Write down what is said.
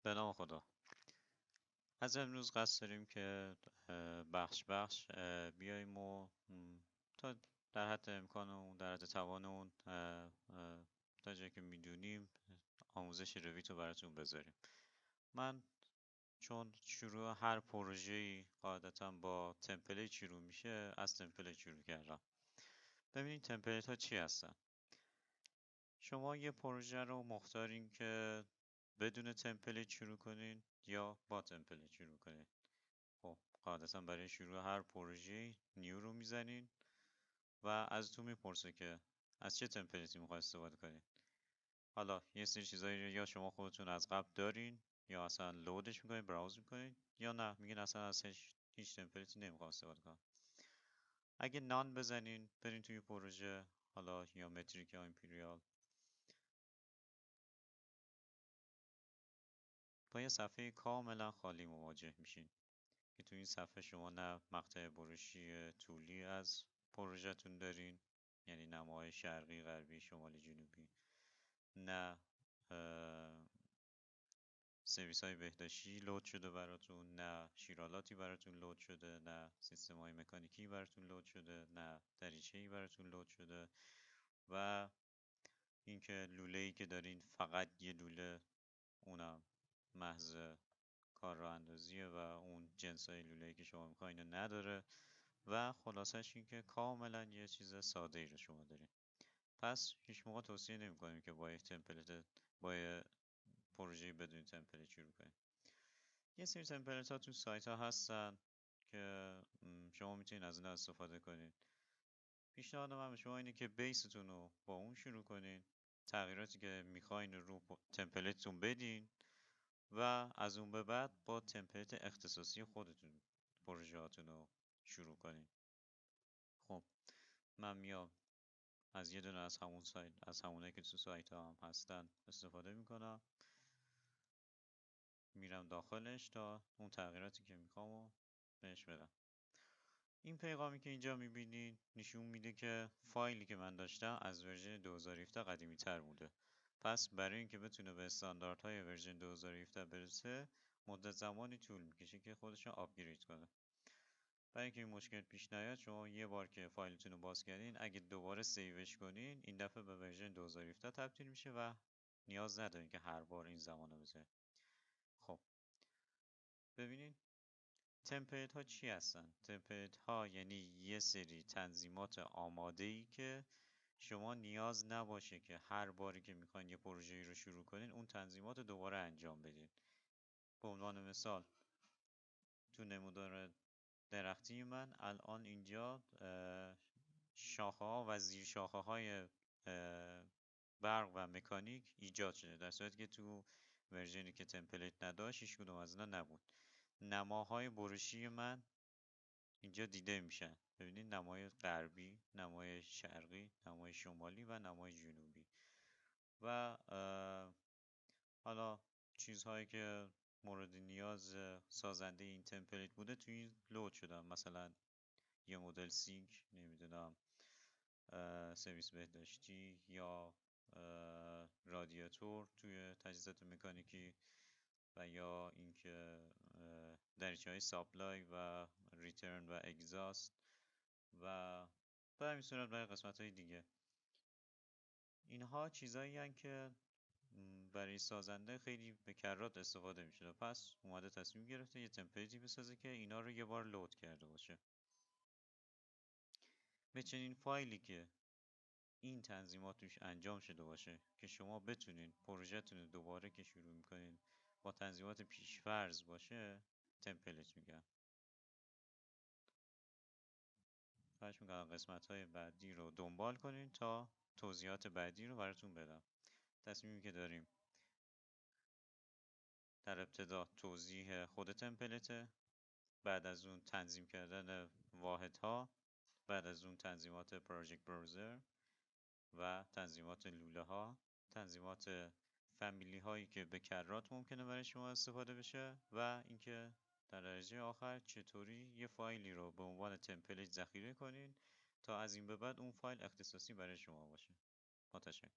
به نام خدا. از امروز قصد داریم که بخش بخش بیایم و تا در حد امکانمون، در حد توانمون، تا جایی که میدونیم آموزش رویت رو براتون بذاریم. من چون شروع هر پروژه‌ای قاعدتا با تمپلیت شروع میشه، از تمپلیت شروع کردم. ببینید تمپلیت ها چی هستن. شما یه پروژه رو مختارین که بدون تمپلیت شروع کنین یا با تمپلیت شروع کنین. خب قاعدتا برای شروع هر پروژه نیو رو میزنین و ازتون میپرسه که از چه تمپلیتی میخواد استفاده کنین. حالا یه سری چیزایی رو یا شما خودتون از قبل دارین یا اصلا لودش میکنین، براوز میکنین، یا نه میگین اصلا از هیچ تمپلیتی نمیخوام استفاده کنم. اگه نان بزنین برین توی پروژه، حالا یا متریک یا ایمپریال، با یه صفحه کاملا خالی مواجه میشین که تو این صفحه شما نه مقطع بروشی طولی از پروژهتون دارین، یعنی نماهای شرقی، غربی، شمالی، جنوبی، نه سرویس های بهداشتی لود شده براتون، نه شیرالاتی براتون لود شده، نه سیستم های مکانیکی براتون لود شده، نه دریچه‌ای براتون لود شده و اینکه لوله‌ای که دارین فقط یه لوله، اونم محض کار راه اندازیه و اون جنسای لوله‌ای که شما میخواین رو نداره و خلاصش این که کاملا یه چیز ساده ای رو شما دارین. پس هیچ موقع توصیه نمی کنیم که با یک تمپلیت، با یه پروژه بدون تمپلیت شروع کنیم. یه سری تمپلیت ها تو سایت ها هستن که شما میتونید از اینا استفاده کنید. پیشنهاد من به شما اینه که بیستون رو با اون شروع کنین، تغییراتی که میخواین رو تمپلیتتون بدین و از اون به بعد با تمپلیت اختصاصی خودتون پروژهاتون رو شروع کنین. خب من میام از یه دونه از همون سایت، از همونه که تو سایت ها هم هستن استفاده میکنم، میرم داخلش تا اون تغییراتی که میخوام رو بهش بدم. این پیغامی که اینجا میبینید نشون میده که فایلی که من داشتم از ورژن 2017 قدیمی تر بوده. پس برای اینکه بتونه به استانداردهای ورژن 2017 برسه مدت زمانی طول میکشه که خودش رو آپگرید کنه. برای اینکه این مشکل پیش نیاد شما یه بار که فایلتون رو باز کردین، اگه دوباره سیوش کنین این دفعه به ورژن 2017 تبدیل میشه و نیاز ندارین که هر بار این زمان رو بذارین. خب ببینین تمپلیت ها چی هستن؟ تمپلیت ها یعنی یه سری تنظیمات آماده ای که شما نیاز نباشه که هر باری که میخواین یه پروژه‌ای رو شروع کنین اون تنظیمات رو دوباره انجام بدین. به عنوان مثال تو نمودار درختی من الان اینجا شاخه ها و زیر شاخه های برق و مکانیک ایجاد شده، در صورتی که تو ورژنی که تمپلیت نداشت هیچ کدوم از اینا نبود. نماهای برشی من اینجا دیده میشن. ببینید نمای غربی، نمای شرقی، نمای شمالی و نمای جنوبی. و حالا چیزهایی که مورد نیاز سازنده این تمپلیت بوده توی این لود شدن، مثلا یه مدل سینک، نمیدونم سرویس بهداشتی یا رادیاتور توی تجهیزات مکانیکی و یا اینکه دریچه های ساپلای و ریترن و اگزاست و به همین صورت برای قسمت های دیگه. اینها چیزایی هستند که برای سازنده خیلی به کرات استفاده میشه. پس اومده تصمیم گرفته یه تمپلیتی بسازه که اینا رو یه بار لود کرده باشه. به چنین فایلی که این تنظیمات توش انجام شده باشه که شما بتونین پروژهتون رو دوباره که شروع میکنین با تنظیمات پیشفرض باشه تمپلیت میگن. خواهش میکنم قسمت های بعدی رو دنبال کنین تا توضیحات بعدی رو براتون بدم. تصمیمی که داریم در ابتدا توضیح خود تمپلیته، بعد از اون تنظیم کردن واحدها، بعد از اون تنظیمات پروژکت براوزر و تنظیمات لوله ها، تنظیمات فامیلی هایی که به کرات ممکنه برای شما استفاده بشه و اینکه در درجه آخر چطوری یه فایلی رو به عنوان تمپلیت ذخیره کنین تا از این به بعد اون فایل اختصاصی برای شما باشه. متشکرم.